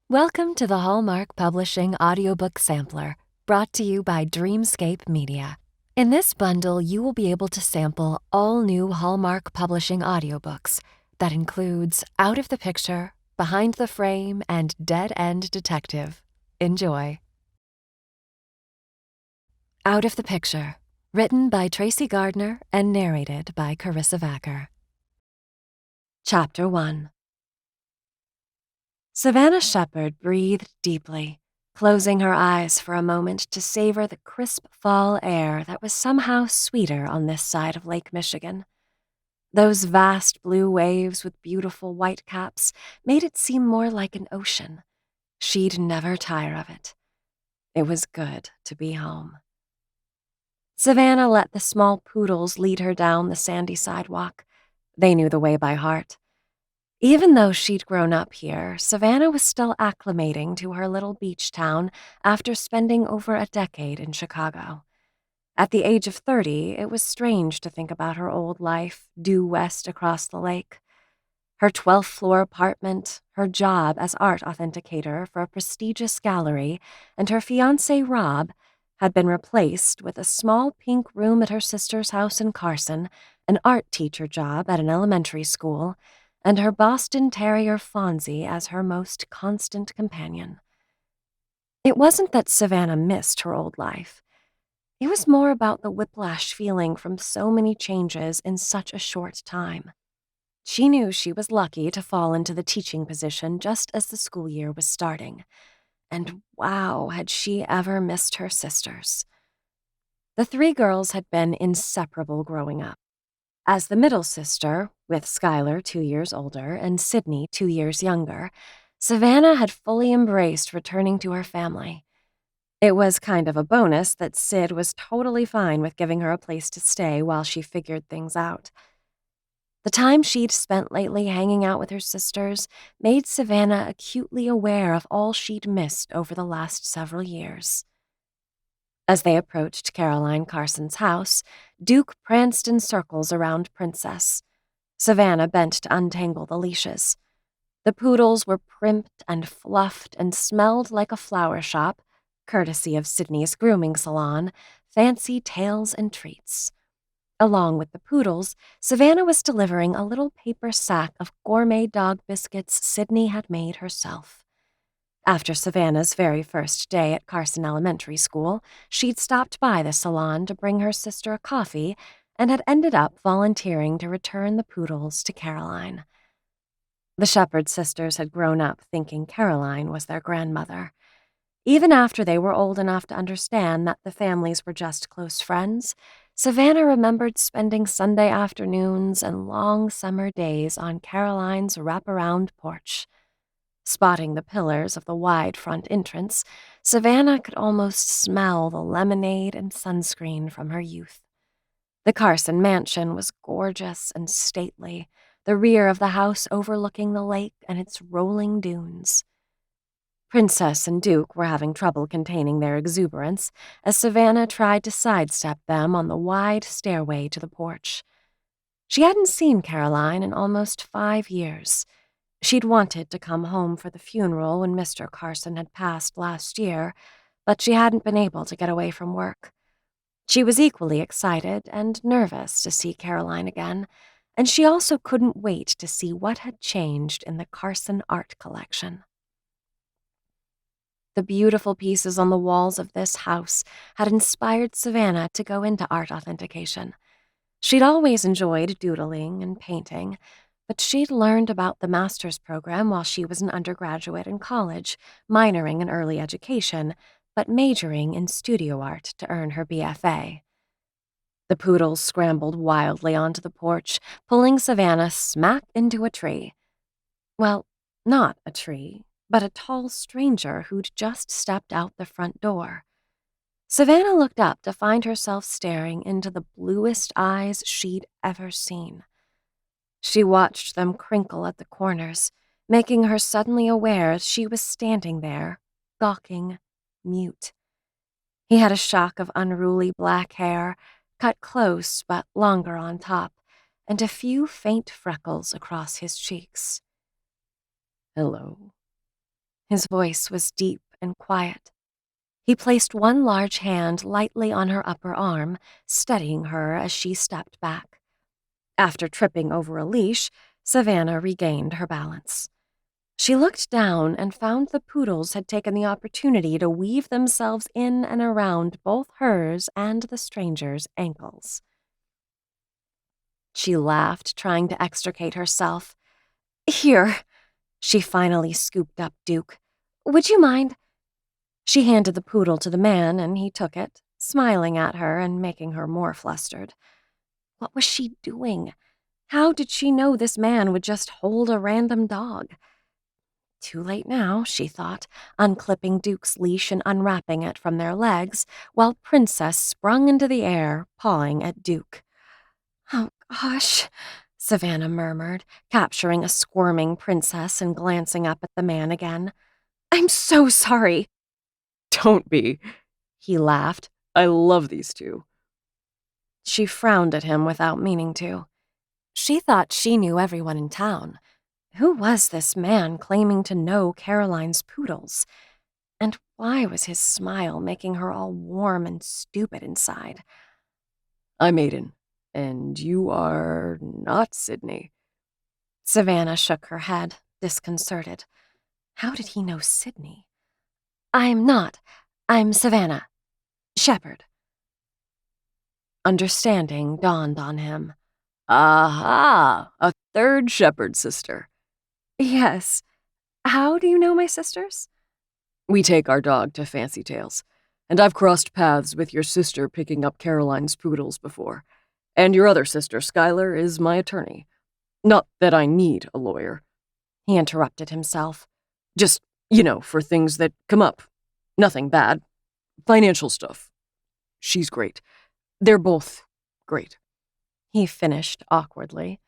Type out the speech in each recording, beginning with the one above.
Welcome to the Hallmark Publishing audiobook sampler, brought to you by Dreamscape Media. In this bundle, you will be able to sample all new Hallmark Publishing audiobooks that includes Out of the Picture, Behind the Frame, and Dead End Detective. Enjoy. Out of the Picture, written by Tracy Gardner and narrated by Carissa Vacker. Chapter 1. Savannah Shepherd breathed deeply, closing her eyes for a moment to savor the crisp fall air that was somehow sweeter on this side of Lake Michigan. Those vast blue waves with beautiful white caps made it seem more like an ocean. She'd never tire of it. It was good to be home. Savannah let the small poodles lead her down the sandy sidewalk. They knew the way by heart. Even though she'd grown up here, Savannah was still acclimating to her little beach town after spending over a decade in Chicago. At the age of 30, it was strange to think about her old life due west across the lake. Her 12th floor apartment, her job as art authenticator for a prestigious gallery, and her fiancé Rob had been replaced with a small pink room at her sister's house in Carson, an art teacher job at an elementary school, and her Boston Terrier Fonzie as her most constant companion. It wasn't that Savannah missed her old life. It was more about the whiplash feeling from so many changes in such a short time. She knew she was lucky to fall into the teaching position just as the school year was starting. And wow, had she ever missed her sisters. The three girls had been inseparable growing up. As the middle sister, with Skylar 2 years older and Sydney 2 years younger, Savannah had fully embraced returning to her family. It was kind of a bonus that Sid was totally fine with giving her a place to stay while she figured things out. The time she'd spent lately hanging out with her sisters made Savannah acutely aware of all she'd missed over the last several years. As they approached Caroline Carson's house, Duke pranced in circles around Princess. Savannah bent to untangle the leashes. The poodles were primped and fluffed and smelled like a flower shop, courtesy of Sydney's grooming salon, fancy tails and treats. Along with the poodles, Savannah was delivering a little paper sack of gourmet dog biscuits Sydney had made herself. After Savannah's very first day at Carson Elementary School, she'd stopped by the salon to bring her sister a coffee and had ended up volunteering to return the poodles to Caroline. The Shepherd sisters had grown up thinking Caroline was their grandmother. Even after they were old enough to understand that the families were just close friends, Savannah remembered spending Sunday afternoons and long summer days on Caroline's wraparound porch. Spotting the pillars of the wide front entrance, Savannah could almost smell the lemonade and sunscreen from her youth. The Carson Mansion was gorgeous and stately, the rear of the house overlooking the lake and its rolling dunes. Princess and Duke were having trouble containing their exuberance as Savannah tried to sidestep them on the wide stairway to the porch. She hadn't seen Caroline in almost 5 years. She'd wanted to come home for the funeral when Mr. Carson had passed last year, but she hadn't been able to get away from work. She was equally excited and nervous to see Caroline again, and she also couldn't wait to see what had changed in the Carson art collection. The beautiful pieces on the walls of this house had inspired Savannah to go into art authentication. She'd always enjoyed doodling and painting, but she'd learned about the master's program while she was an undergraduate in college, minoring in early education, but majoring in studio art to earn her BFA. The poodles scrambled wildly onto the porch, pulling Savannah smack into a tree. Well, not a tree, but a tall stranger who'd just stepped out the front door. Savannah looked up to find herself staring into the bluest eyes she'd ever seen. She watched them crinkle at the corners, making her suddenly aware she was standing there, gawking, mute. He had a shock of unruly black hair, cut close but longer on top, and a few faint freckles across his cheeks. "Hello," His voice was deep and quiet. He placed one large hand lightly on her upper arm, steadying her as she stepped back. After tripping over a leash, Savannah regained her balance. She looked down and found the poodles had taken the opportunity to weave themselves in and around both hers and the stranger's ankles. She laughed, trying to extricate herself. "Here," she finally scooped up Duke. "Would you mind?" She handed the poodle to the man, and he took it, smiling at her and making her more flustered. What was she doing? How did she know this man would just hold a random dog? Too late now, she thought, unclipping Duke's leash and unwrapping it from their legs, while Princess sprung into the air, pawing at Duke. "Oh, gosh," Savannah murmured, capturing a squirming Princess and glancing up at the man again. "I'm so sorry." "Don't be," he laughed. "I love these two." She frowned at him without meaning to. She thought she knew everyone in town. Who was this man claiming to know Caroline's poodles? And why was his smile making her all warm and stupid inside? "I'm Aiden, and you are not Sydney." Savannah shook her head, disconcerted. How did he know Sydney? "I'm not. I'm Savannah. Shepherd." Understanding dawned on him. "Aha! A third shepherd sister." "Yes. How do you know my sisters?" "We take our dog to Fancy Tales, and I've crossed paths with your sister picking up Caroline's poodles before. And your other sister, Skylar, is my attorney. Not that I need a lawyer," he interrupted himself. "Just, for things that come up. Nothing bad. Financial stuff. She's great. They're both great," he finished awkwardly.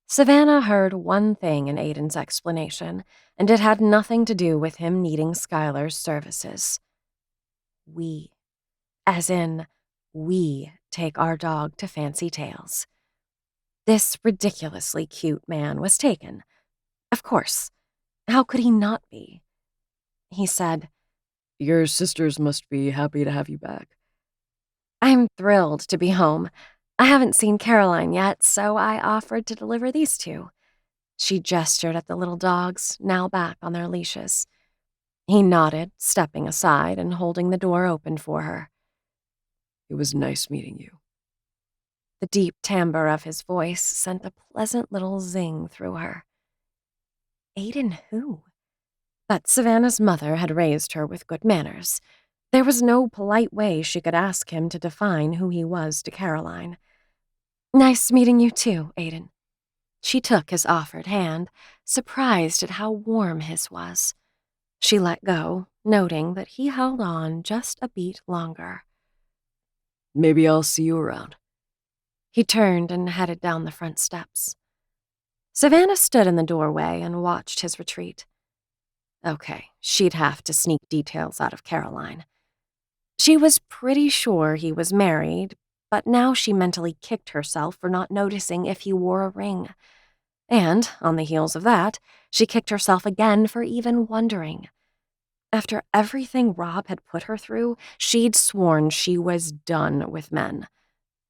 Savannah heard one thing in Aiden's explanation, and it had nothing to do with him needing Skylar's services. We. As in, we take our dog to Fancy Tales. This ridiculously cute man was taken. Of course. How could he not be? He said, "Your sisters must be happy to have you back." "I'm thrilled to be home. I haven't seen Caroline yet, so I offered to deliver these two." She gestured at the little dogs, now back on their leashes. He nodded, stepping aside and holding the door open for her. "It was nice meeting you." The deep timbre of his voice sent a pleasant little zing through her. Aiden who? But Savannah's mother had raised her with good manners. There was no polite way she could ask him to define who he was to Caroline. "Nice meeting you too, Aiden." She took his offered hand, surprised at how warm his was. She let go, noting that he held on just a beat longer. "Maybe I'll see you around." He turned and headed down the front steps. Savannah stood in the doorway and watched his retreat. Okay, she'd have to sneak details out of Caroline. She was pretty sure he was married, but now she mentally kicked herself for not noticing if he wore a ring. And, on the heels of that, she kicked herself again for even wondering. After everything Rob had put her through, she'd sworn she was done with men.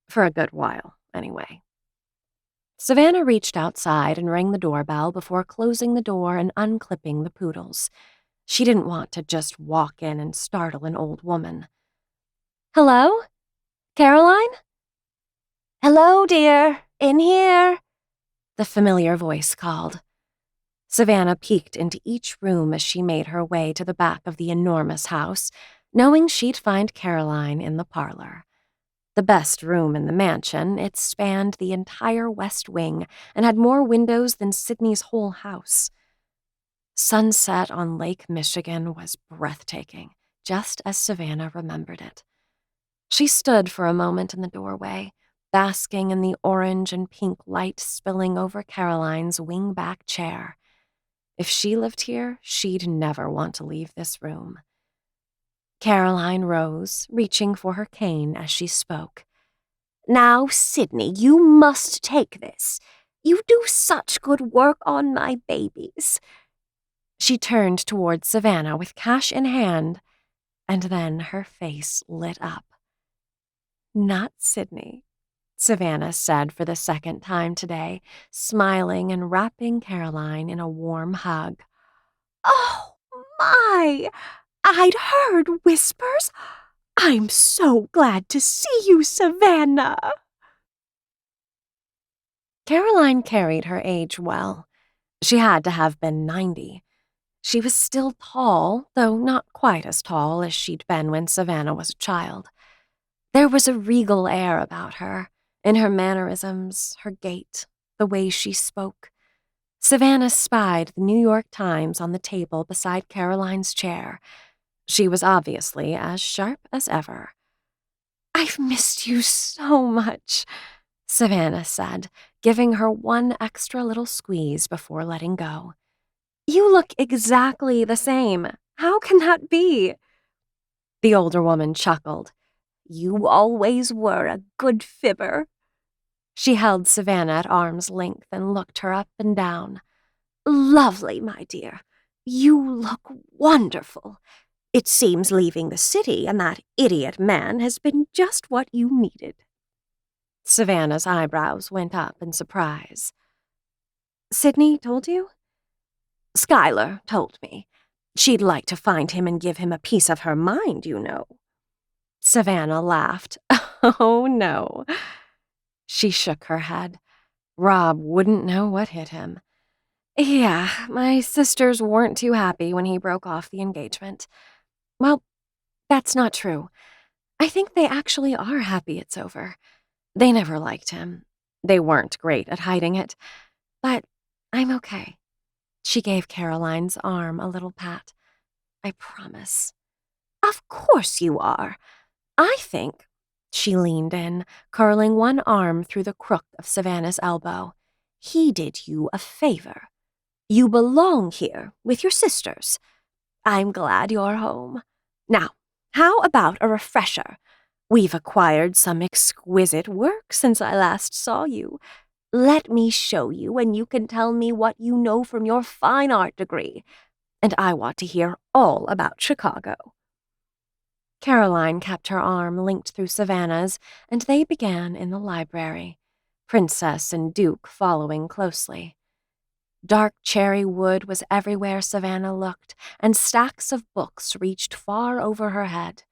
For a good while, anyway. Savannah reached outside and rang the doorbell before closing the door and unclipping the poodles. She didn't want to just walk in and startle an old woman. "Hello? Caroline?" "Hello, dear. In here," the familiar voice called. Savannah peeked into each room as she made her way to the back of the enormous house, knowing she'd find Caroline in the parlor. The best room in the mansion, it spanned the entire west wing and had more windows than Sydney's whole house. Sunset on Lake Michigan was breathtaking, just as Savannah remembered it. She stood for a moment in the doorway, basking in the orange and pink light spilling over Caroline's wing-back chair. If she lived here, she'd never want to leave this room. Caroline rose, reaching for her cane as she spoke. "Now, Sydney, you must take this. You do such good work on my babies." She turned towards Savannah with cash in hand, and then her face lit up. "Not Sydney," Savannah said for the second time today, smiling and wrapping Caroline in a warm hug. "Oh, my! I'd heard whispers. I'm so glad to see you, Savannah." Caroline carried her age well. She had to have been 90. She was still tall, though not quite as tall as she'd been when Savannah was a child. There was a regal air about her, in her mannerisms, her gait, the way she spoke. Savannah spied the New York Times on the table beside Caroline's chair. She was obviously as sharp as ever. "I've missed you so much," Savannah said, giving her one extra little squeeze before letting go. "You look exactly the same. How can that be?" The older woman chuckled. "You always were a good fibber." She held Savannah at arm's length and looked her up and down. "Lovely, my dear. You look wonderful. It seems leaving the city and that idiot man has been just what you needed." Savannah's eyebrows went up in surprise. "Sydney told you?" "Schuyler told me. She'd like to find him and give him a piece of her mind, you know." Savannah laughed. "Oh, no." She shook her head. Rob wouldn't know what hit him. "Yeah, my sisters weren't too happy when he broke off the engagement. Well, that's not true. I think they actually are happy it's over. They never liked him. They weren't great at hiding it. But I'm okay." She gave Caroline's arm a little pat. "I promise." "Of course you are. I think—" She leaned in, curling one arm through the crook of Savannah's elbow. "He did you a favor. You belong here with your sisters. I'm glad you're home. Now, how about a refresher? We've acquired some exquisite work since I last saw you. Let me show you, and you can tell me what you know from your fine art degree. And I want to hear all about Chicago." Caroline kept her arm linked through Savannah's, and they began in the library, Princess and Duke following closely. Dark cherry wood was everywhere Savannah looked, and stacks of books reached far over her head.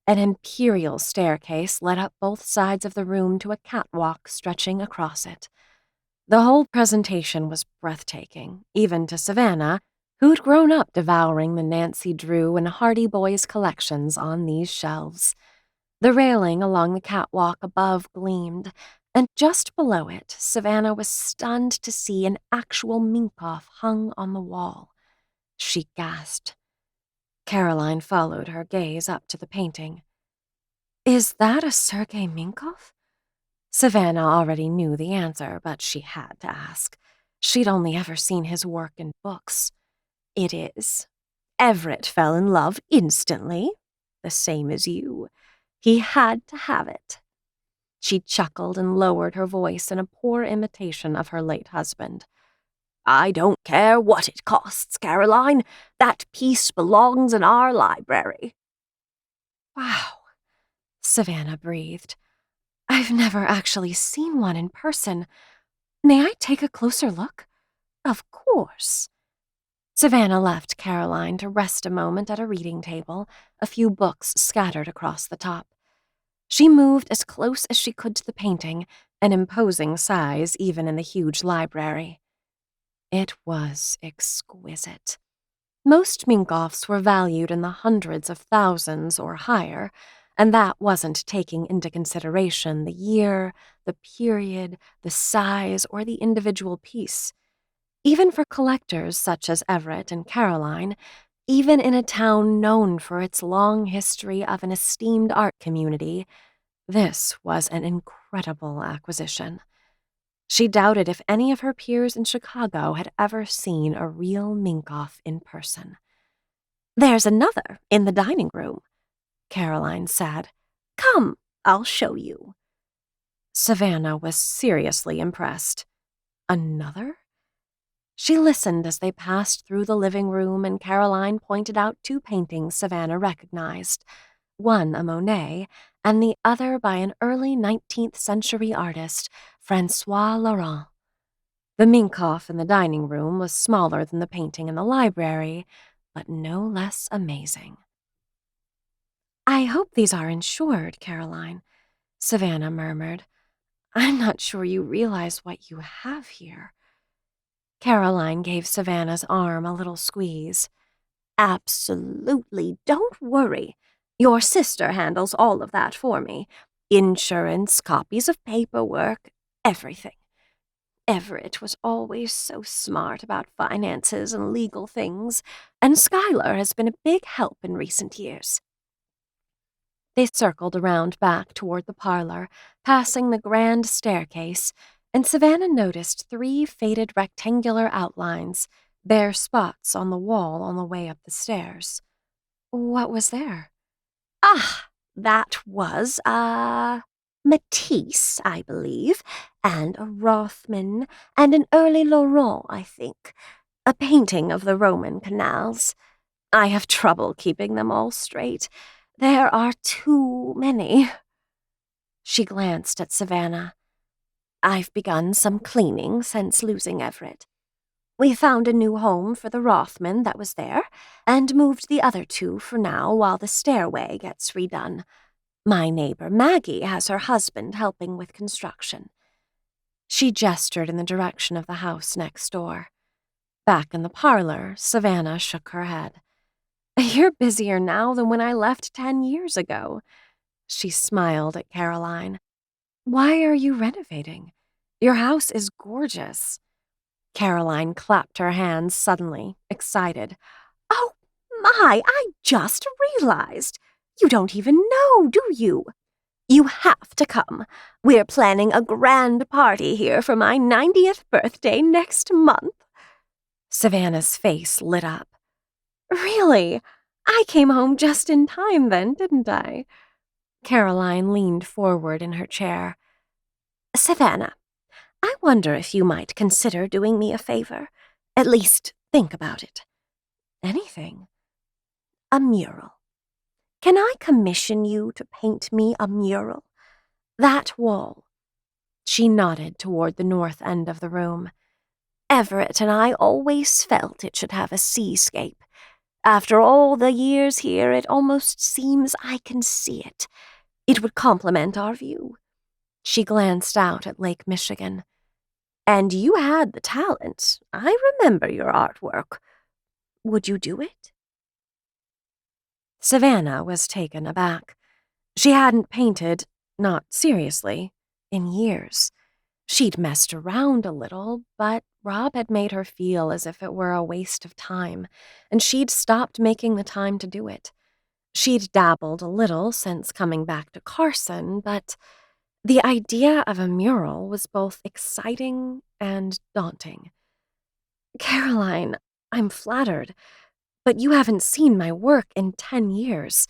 An imperial staircase led up both sides of the room to a catwalk stretching across it. The whole presentation was breathtaking, even to Savannah, who'd grown up devouring the Nancy Drew and Hardy Boys collections on these shelves. The railing along the catwalk above gleamed, and just below it, Savannah was stunned to see an actual Minkoff hung on the wall. She gasped. Caroline followed her gaze up to the painting. "Is that a Sergei Minkoff?" Savannah already knew the answer, but she had to ask. She'd only ever seen his work in books. "It is. Everett fell in love instantly, the same as you. He had to have it." She chuckled and lowered her voice in a poor imitation of her late husband. "I don't care what it costs, Caroline. That piece belongs in our library." "Wow," Savannah breathed. "I've never actually seen one in person. May I take a closer look?" "Of course." Savannah left Caroline to rest a moment at a reading table, a few books scattered across the top. She moved as close as she could to the painting, an imposing size even in the huge library. It was exquisite. Most Minkoffs were valued in the hundreds of thousands or higher, and that wasn't taking into consideration the year, the period, the size, or the individual piece. Even for collectors such as Everett and Caroline, even in a town known for its long history of an esteemed art community, this was an incredible acquisition. She doubted if any of her peers in Chicago had ever seen a real Minkoff in person. "There's another in the dining room," Caroline said. "Come, I'll show you." Savannah was seriously impressed. Another? She listened as they passed through the living room, and Caroline pointed out two paintings Savannah recognized, one a Monet and the other by an early 19th century artist, Francois Laurent. The Minkoff in the dining room was smaller than the painting in the library, but no less amazing. "I hope these are insured, Caroline," Savannah murmured. "I'm not sure you realize what you have here." Caroline gave Savannah's arm a little squeeze. "Absolutely, don't worry. Your sister handles all of that for me. Insurance, copies of paperwork, everything. Everett was always so smart about finances and legal things, and Schuyler has been a big help in recent years." They circled around back toward the parlor, passing the grand staircase, and Savannah noticed three faded rectangular outlines, bare spots on the wall on the way up the stairs. What was there? "Ah, that was a Matisse, I believe, and a Rothman, and an early Laurent, I think. A painting of the Roman canals. I have trouble keeping them all straight. There are too many." She glanced at Savannah. "I've begun some cleaning since losing Everett. We found a new home for the Rothman that was there, and moved the other two for now while the stairway gets redone. My neighbor Maggie has her husband helping with construction." She gestured in the direction of the house next door. Back in the parlor, Savannah shook her head. "You're busier now than when I left 10 years ago." She smiled at Caroline. "Why are you renovating? Your house is gorgeous." Caroline clapped her hands suddenly, excited. "Oh, my, I just realized. You don't even know, do you? You have to come. We're planning a grand party here for my 90th birthday next month." Savannah's face lit up. "Really? I came home just in time then, didn't I?" Caroline leaned forward in her chair. "Savannah, I wonder if you might consider doing me a favor. At least, think about it." "Anything." "A mural. Can I commission you to paint me a mural? That wall." She nodded toward the north end of the room. "Everett and I always felt it should have a seascape. After all the years here, it almost seems I can see it. It would complement our view." She glanced out at Lake Michigan. "And you had the talent. I remember your artwork. Would you do it?" Savannah was taken aback. She hadn't painted, not seriously, in years. She'd messed around a little, but Rob had made her feel as if it were a waste of time, and she'd stopped making the time to do it. She'd dabbled a little since coming back to Carson, but the idea of a mural was both exciting and daunting. "Caroline, I'm flattered, but you haven't seen my work in 10 years.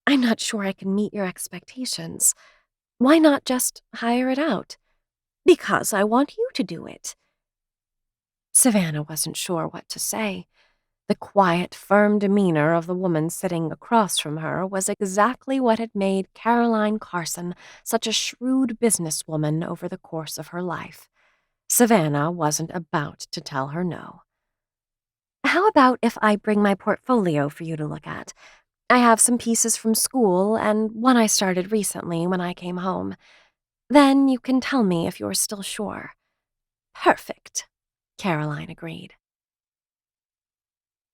I'm not sure I can meet your expectations. Why not just hire it out?" "Because I want you to do it." Savannah wasn't sure what to say. The quiet, firm demeanor of the woman sitting across from her was exactly what had made Caroline Carson such a shrewd businesswoman over the course of her life. Savannah wasn't about to tell her no. "How about if I bring my portfolio for you to look at? I have some pieces from school and one I started recently when I came home. Then you can tell me if you're still sure." "Perfect," Caroline agreed.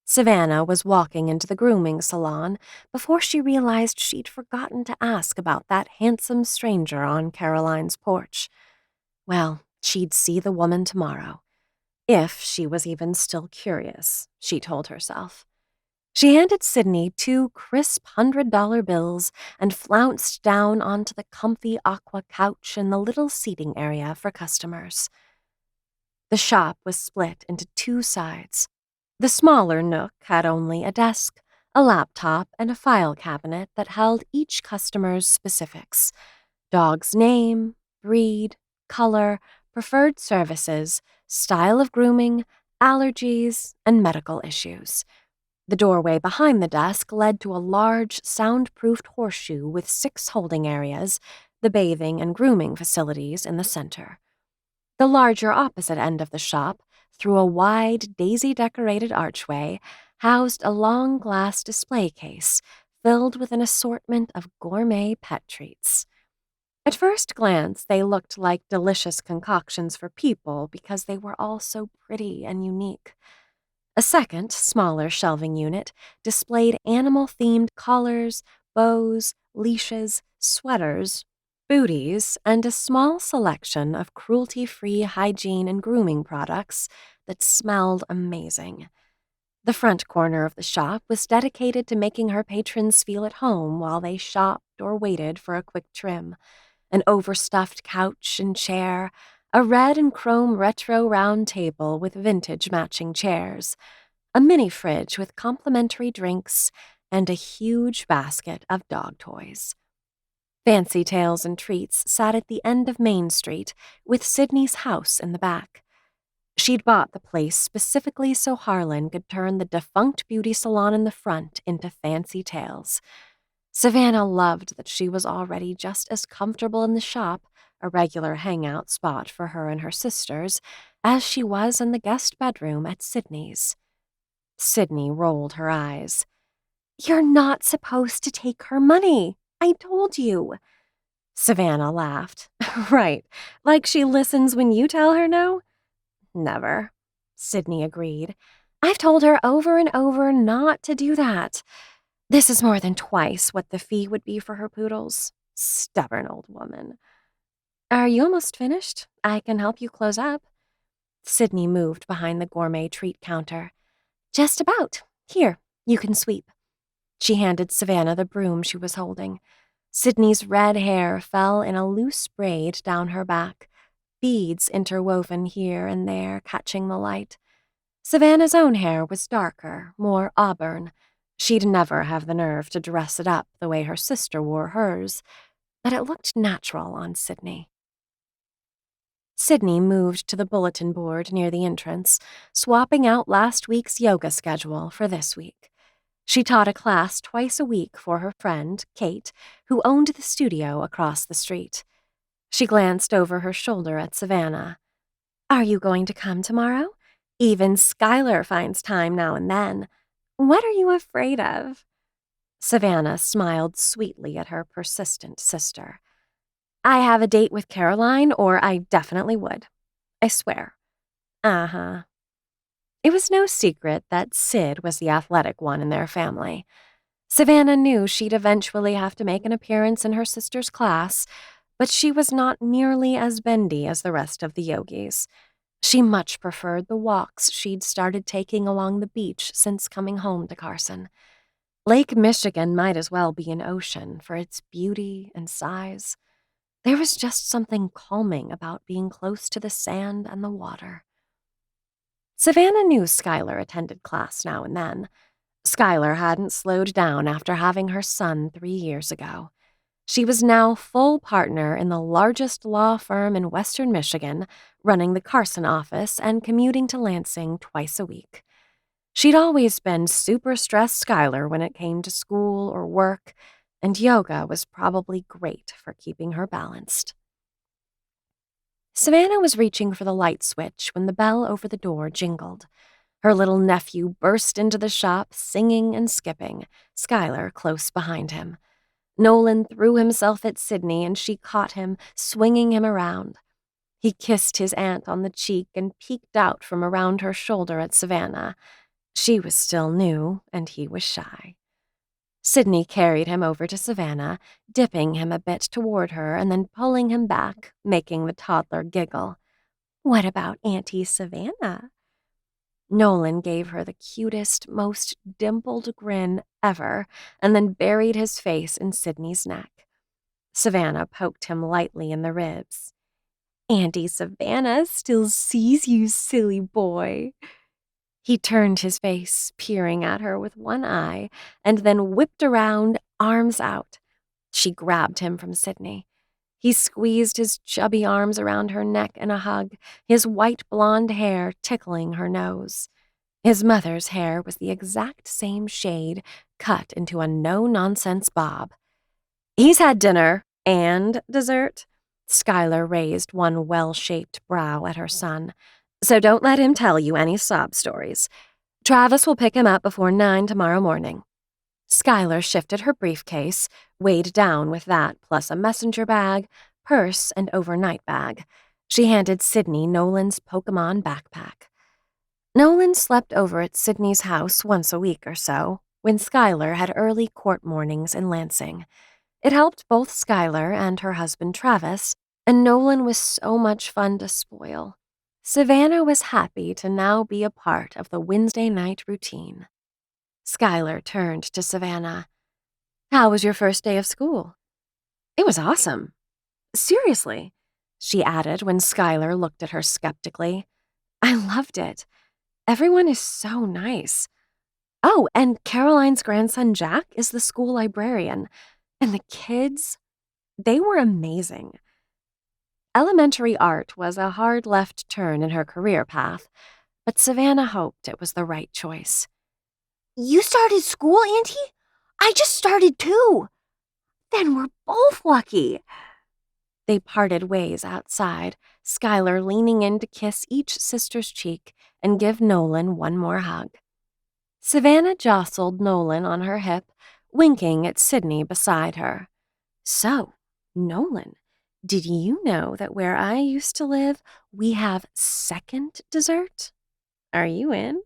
Savannah was walking into the grooming salon before she realized she'd forgotten to ask about that handsome stranger on Caroline's porch. Well, she'd see the woman tomorrow. If she was even still curious, she told herself. She handed Sydney 2 crisp $100 bills and flounced down onto the comfy aqua couch in the little seating area for customers. The shop was split into 2 sides. The smaller nook had only a desk, a laptop, and a file cabinet that held each customer's specifics: dog's name, breed, color, preferred services, style of grooming, allergies, and medical issues. The doorway behind the desk led to a large, soundproofed horseshoe with 6 holding areas, the bathing and grooming facilities in the center. The larger opposite end of the shop, through a wide, daisy-decorated archway, housed a long glass display case filled with an assortment of gourmet pet treats. At first glance, they looked like delicious concoctions for people because they were all so pretty and unique. A second, smaller shelving unit displayed animal-themed collars, bows, leashes, sweaters, booties, and a small selection of cruelty-free hygiene and grooming products that smelled amazing. The front corner of the shop was dedicated to making her patrons feel at home while they shopped or waited for a quick trim. An overstuffed couch and chair, a red and chrome retro round table with vintage matching chairs, a mini fridge with complimentary drinks, and a huge basket of dog toys. Fancy Tales and Treats sat at the end of Main Street, with Sydney's house in the back. She'd bought the place specifically so Harlan could turn the defunct beauty salon in the front into Fancy Tales. Savannah loved that she was already just as comfortable in the shop, a regular hangout spot for her and her sisters, as she was in the guest bedroom at Sydney's. Sydney rolled her eyes. "You're not supposed to take her money. I told you." Savannah laughed. "Right, like she listens when you tell her no?" "Never," Sydney agreed. "I've told her over and over not to do that. This is more than twice what the fee would be for her poodles. Stubborn old woman." "Are you almost finished? I can help you close up." Sydney moved behind the gourmet treat counter. "Just about. Here, you can sweep." She handed Savannah the broom she was holding. Sydney's red hair fell in a loose braid down her back, beads interwoven here and there catching the light. Savannah's own hair was darker, more auburn. She'd never have the nerve to dress it up the way her sister wore hers, but it looked natural on Sydney. Sydney moved to the bulletin board near the entrance, swapping out last week's yoga schedule for this week. She taught a class twice a week for her friend, Kate, who owned the studio across the street. She glanced over her shoulder at Savannah. "Are you going to come tomorrow? Even Skylar finds time now and then. What are you afraid of?" Savannah smiled sweetly at her persistent sister. "I have a date with Caroline, or I definitely would. I swear." "Uh-huh." It was no secret that Sid was the athletic one in their family. Savannah knew she'd eventually have to make an appearance in her sister's class, but she was not nearly as bendy as the rest of the yogis. She much preferred the walks she'd started taking along the beach since coming home to Carson. Lake Michigan might as well be an ocean for its beauty and size. There was just something calming about being close to the sand and the water. Savannah knew Skylar attended class now and then. Skylar hadn't slowed down after having her son 3 years ago. She was now full partner in the largest law firm in Western Michigan, running the Carson office and commuting to Lansing twice a week. She'd always been super stressed Skylar when it came to school or work, and yoga was probably great for keeping her balanced. Savannah was reaching for the light switch when the bell over the door jingled. Her little nephew burst into the shop, singing and skipping, Skylar close behind him. Nolan threw himself at Sydney, and she caught him, swinging him around. He kissed his aunt on the cheek and peeked out from around her shoulder at Savannah. She was still new, and he was shy. Sydney carried him over to Savannah, dipping him a bit toward her and then pulling him back, making the toddler giggle. "What about Auntie Savannah?" Nolan gave her the cutest, most dimpled grin ever and then buried his face in Sydney's neck. Savannah poked him lightly in the ribs. "Auntie Savannah still sees you, silly boy." He turned his face, peering at her with one eye, and then whipped around, arms out. She grabbed him from Sydney. He squeezed his chubby arms around her neck in a hug, his white blonde hair tickling her nose. His mother's hair was the exact same shade, cut into a no-nonsense bob. "He's had dinner and dessert." Skylar raised one well-shaped brow at her son. "So don't let him tell you any sob stories. Travis will pick him up before 9 tomorrow morning." Skylar shifted her briefcase, weighed down with that plus a messenger bag, purse, and overnight bag. She handed Sydney Nolan's Pokemon backpack. Nolan slept over at Sydney's house once a week or so, when Skylar had early court mornings in Lansing. It helped both Skylar and her husband Travis, and Nolan was so much fun to spoil. Savannah was happy to now be a part of the Wednesday night routine. Skylar turned to Savannah. "How was your first day of school?" "It was awesome. Seriously," she added when Skylar looked at her skeptically. "I loved it. Everyone is so nice. Oh, and Caroline's grandson Jack is the school librarian. And the kids, they were amazing." Elementary art was a hard left turn in her career path, but Savannah hoped it was the right choice. "You started school, Auntie? I just started too. Then we're both lucky." They parted ways outside, Skylar leaning in to kiss each sister's cheek and give Nolan one more hug. Savannah jostled Nolan on her hip, winking at Sydney beside her. "So, Nolan, did you know that where I used to live, we have second dessert? Are you in?"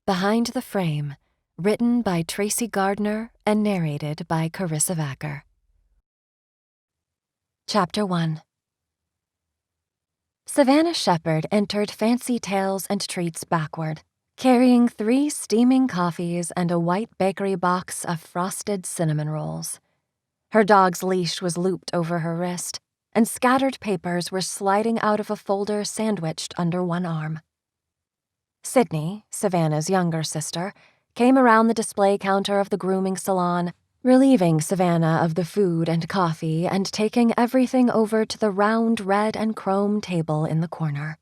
Behind the Frame, written by Tracy Gardner and narrated by Carissa Vacker. Chapter 1. Savannah Shepherd entered Fancy Tales and Treats backward, carrying 3 steaming coffees and a white bakery box of frosted cinnamon rolls. Her dog's leash was looped over her wrist, and scattered papers were sliding out of a folder sandwiched under one arm. Sydney, Savannah's younger sister, came around the display counter of the grooming salon, relieving Savannah of the food and coffee and taking everything over to the round red and chrome table in the corner.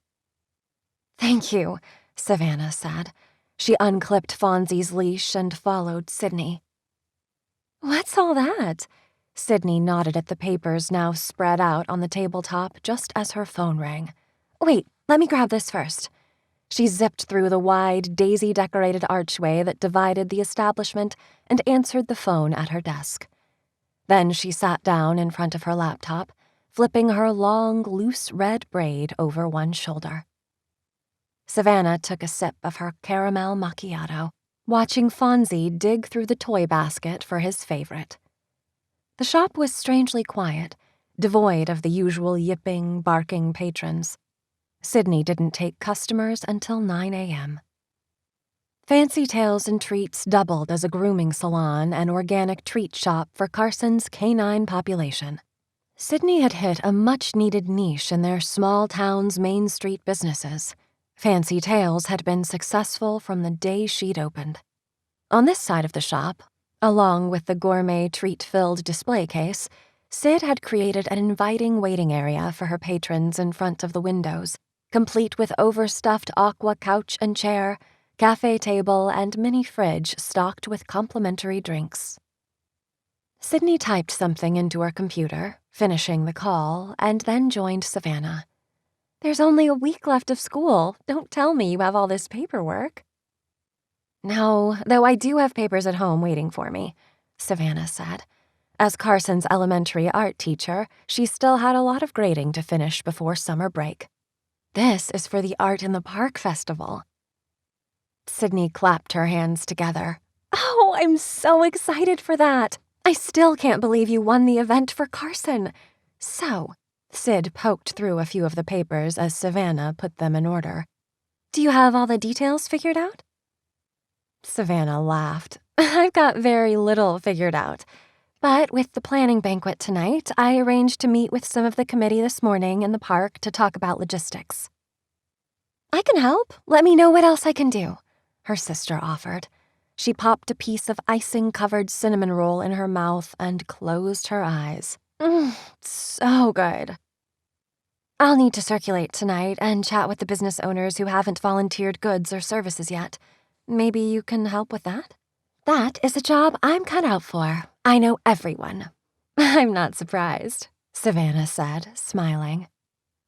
"Thank you," Savannah said. She unclipped Fonzie's leash and followed Sydney. "What's all that?" Sydney nodded at the papers now spread out on the tabletop just as her phone rang. "Wait, let me grab this first." She zipped through the wide, daisy-decorated archway that divided the establishment and answered the phone at her desk. Then she sat down in front of her laptop, flipping her long, loose red braid over one shoulder. Savannah took a sip of her caramel macchiato, watching Fonzie dig through the toy basket for his favorite. The shop was strangely quiet, devoid of the usual yipping, barking patrons. Sydney didn't take customers until 9 a.m. Fancy Tales and Treats doubled as a grooming salon and organic treat shop for Carson's canine population. Sydney had hit a much-needed niche in their small town's Main Street businesses. Fancy Tales had been successful from the day she'd opened. On this side of the shop, along with the gourmet treat-filled display case, Sid had created an inviting waiting area for her patrons in front of the windows, complete with overstuffed aqua couch and chair, cafe table, and mini fridge stocked with complimentary drinks. Sydney typed something into her computer, finishing the call, and then joined Savannah. "There's only a week left of school. Don't tell me you have all this paperwork." "No, though I do have papers at home waiting for me," Savannah said. As Carson's elementary art teacher, she still had a lot of grading to finish before summer break. "This is for the Art in the Park Festival." Sydney clapped her hands together. "Oh, I'm so excited for that! I still can't believe you won the event for Carson. So," Sid poked through a few of the papers as Savannah put them in order. "Do you have all the details figured out?" Savannah laughed. "I've got very little figured out. But with the planning banquet tonight, I arranged to meet with some of the committee this morning in the park to talk about logistics." "I can help. Let me know what else I can do," her sister offered. She popped a piece of icing-covered cinnamon roll in her mouth and closed her eyes. So good. I'll need to circulate tonight and chat with the business owners who haven't volunteered goods or services yet. Maybe you can help with that? That is a job I'm cut out for. I know everyone. I'm not surprised, Savannah said, smiling.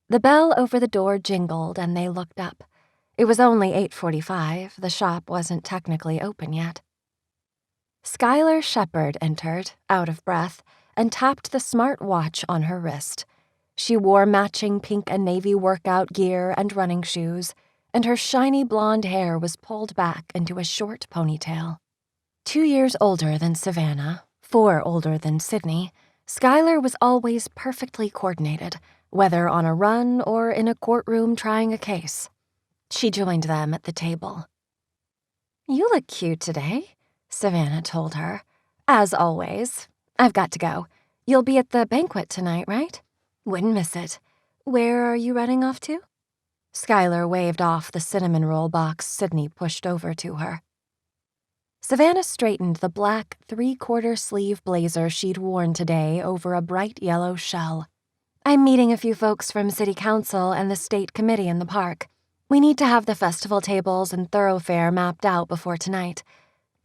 The bell over the door jingled and they looked up. It was only 8:45. The shop wasn't technically open yet. Skylar Shepherd entered, out of breath, and tapped the smart watch on her wrist. She wore matching pink and navy workout gear and running shoes, and her shiny blonde hair was pulled back into a short ponytail. 2 years older than Savannah, 4 older than Sydney, Skylar was always perfectly coordinated, whether on a run or in a courtroom trying a case. She joined them at the table. "You look cute today," Savannah told her. "As always. I've got to go. You'll be at the banquet tonight, right? Wouldn't miss it. Where are you running off to?" Skylar waved off the cinnamon roll box Sydney pushed over to her. Savannah straightened the black 3/4 sleeve blazer she'd worn today over a bright yellow shell. "I'm meeting a few folks from City Council and the State Committee in the park. We need to have the festival tables and thoroughfare mapped out before tonight.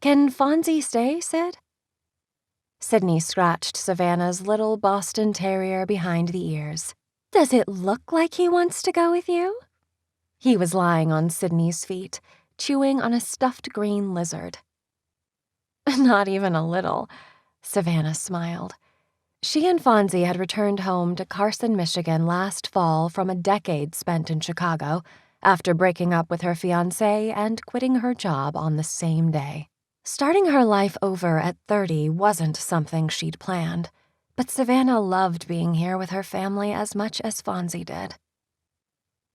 Can Fonzie stay, Sid?" Sydney scratched Savannah's little Boston Terrier behind the ears. "Does it look like he wants to go with you?" He was lying on Sydney's feet, chewing on a stuffed green lizard. "Not even a little," Savannah smiled. She and Fonzie had returned home to Carson, Michigan last fall from a decade spent in Chicago after breaking up with her fiancé and quitting her job on the same day. Starting her life over at 30 wasn't something she'd planned, but Savannah loved being here with her family as much as Fonzie did.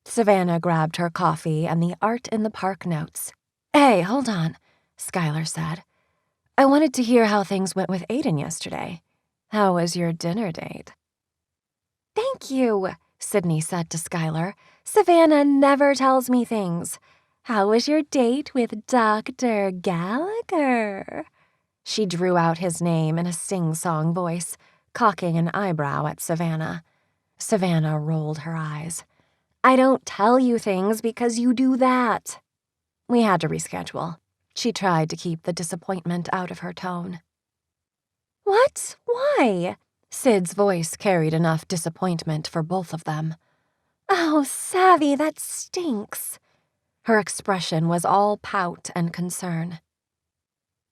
Savannah grabbed her coffee and the Art in the Park notes. "Hey, hold on," Skylar said. "I wanted to hear how things went with Aiden yesterday. How was your dinner date?" "Thank you," Sydney said to Skylar. "Savannah never tells me things. How was your date with Dr. Gallagher?" She drew out his name in a sing-song voice, cocking an eyebrow at Savannah. Savannah rolled her eyes. "I don't tell you things because you do that." We had to reschedule. She tried to keep the disappointment out of her tone. "What? Why?" Sid's voice carried enough disappointment for both of them. "Oh, Savvy, that stinks." Her expression was all pout and concern.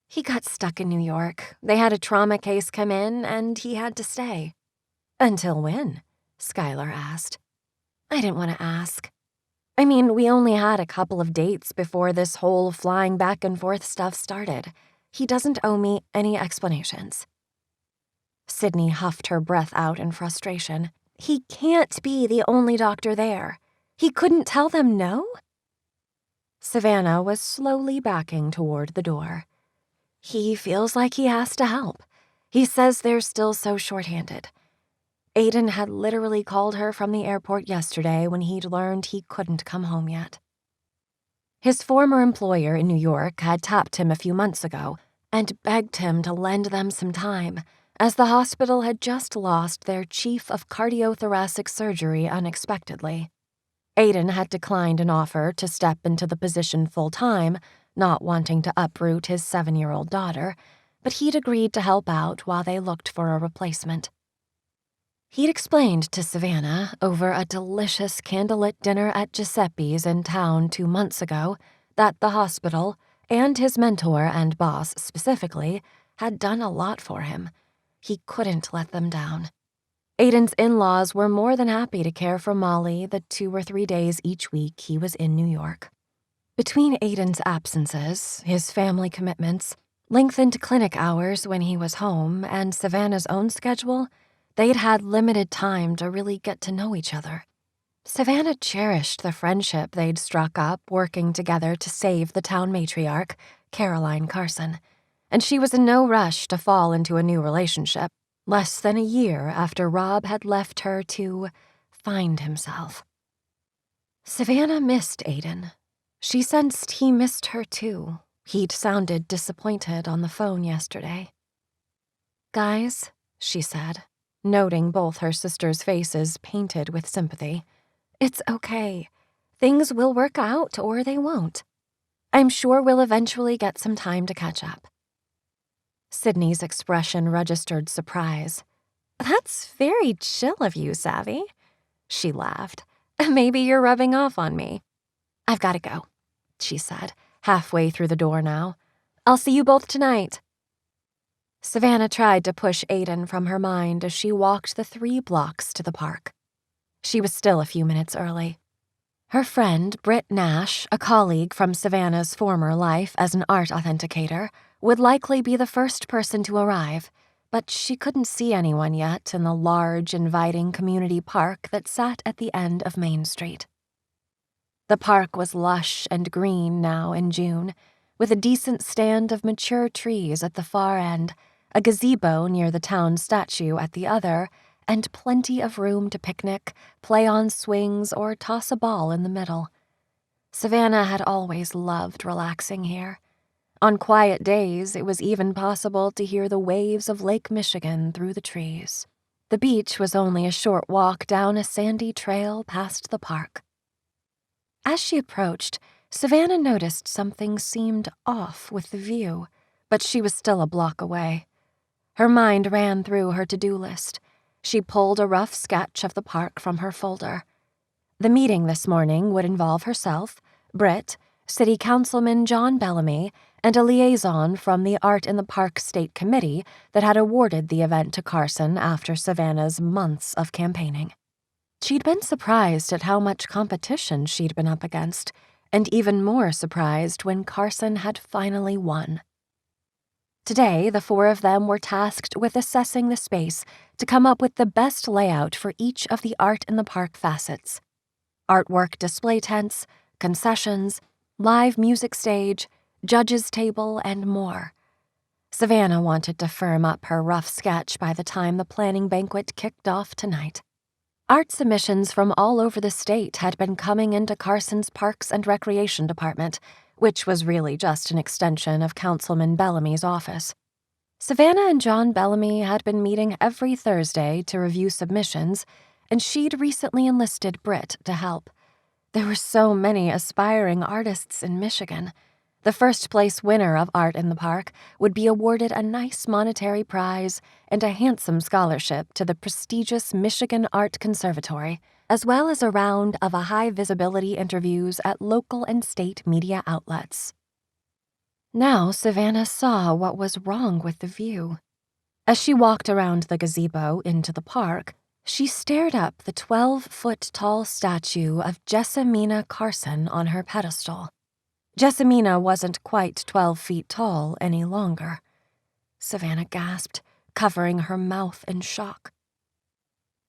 "He got stuck in New York. They had a trauma case come in, and he had to stay." "Until when?" Skylar asked. I didn't want to ask. I mean, we only had a couple of dates before this whole flying back and forth stuff started. He doesn't owe me any explanations. Sydney huffed her breath out in frustration. He can't be the only doctor there. He couldn't tell them no? Savannah was slowly backing toward the door. He feels like he has to help. He says they're still so short-handed. Aiden had literally called her from the airport yesterday when he'd learned he couldn't come home yet. His former employer in New York had tapped him a few months ago and begged him to lend them some time, as the hospital had just lost their chief of cardiothoracic surgery unexpectedly. Aiden had declined an offer to step into the position full-time, not wanting to uproot his 7-year-old daughter, but he'd agreed to help out while they looked for a replacement. He'd explained to Savannah over a delicious candlelit dinner at Giuseppe's in town 2 months ago that the hospital, and his mentor and boss specifically, had done a lot for him. He couldn't let them down. Aiden's in-laws were more than happy to care for Molly the 2 or 3 days each week he was in New York. Between Aiden's absences, his family commitments, lengthened clinic hours when he was home, and Savannah's own schedule, they'd had limited time to really get to know each other. Savannah cherished the friendship they'd struck up working together to save the town matriarch, Caroline Carson, and she was in no rush to fall into a new relationship, less than a year after Rob had left her to find himself. Savannah missed Aiden. She sensed he missed her too, He'd sounded disappointed on the phone yesterday. "Guys," she said, noting both her sisters' faces painted with sympathy, "it's okay. Things will work out or they won't. I'm sure we'll eventually get some time to catch up." Sydney's expression registered surprise. "That's very chill of you, Savvy." She laughed. "Maybe you're rubbing off on me." "I've got to go," she said, halfway through the door now. "I'll see you both tonight." Savannah tried to push Aiden from her mind as she walked the 3 blocks to the park. She was still a few minutes early. Her friend, Britt Nash, a colleague from Savannah's former life as an art authenticator, would likely be the first person to arrive, but she couldn't see anyone yet in the large, inviting community park that sat at the end of Main Street. The park was lush and green now in June, with a decent stand of mature trees at the far end, a gazebo near the town statue at the other, and plenty of room to picnic, play on swings, or toss a ball in the middle. Savannah had always loved relaxing here. On quiet days, it was even possible to hear the waves of Lake Michigan through the trees. The beach was only a short walk down a sandy trail past the park. As she approached, Savannah noticed something seemed off with the view, but she was still a block away. Her mind ran through her to-do list. She pulled a rough sketch of the park from her folder. The meeting this morning would involve herself, Britt, City Councilman John Bellamy, and a liaison from the Art in the Park State Committee that had awarded the event to Carson after Savannah's months of campaigning. She'd been surprised at how much competition she'd been up against, and even more surprised when Carson had finally won. Today, the 4 of them were tasked with assessing the space to come up with the best layout for each of the Art in the Park facets. Artwork display tents, concessions, live music stage, judges' table, and more. Savannah wanted to firm up her rough sketch by the time the planning banquet kicked off tonight. Art submissions from all over the state had been coming into Carson's Parks and Recreation Department, which was really just an extension of Councilman Bellamy's office. Savannah and John Bellamy had been meeting every Thursday to review submissions, and she'd recently enlisted Britt to help. There were so many aspiring artists in Michigan. The first-place winner of Art in the Park would be awarded a nice monetary prize and a handsome scholarship to the prestigious Michigan Art Conservatory, as well as a round of high-visibility interviews at local and state media outlets. Now Savannah saw what was wrong with the view. As she walked around the gazebo into the park, she stared up the 12-foot-tall statue of Jessamina Carson on her pedestal. Jessamina wasn't quite 12 feet tall any longer. Savannah gasped, covering her mouth in shock.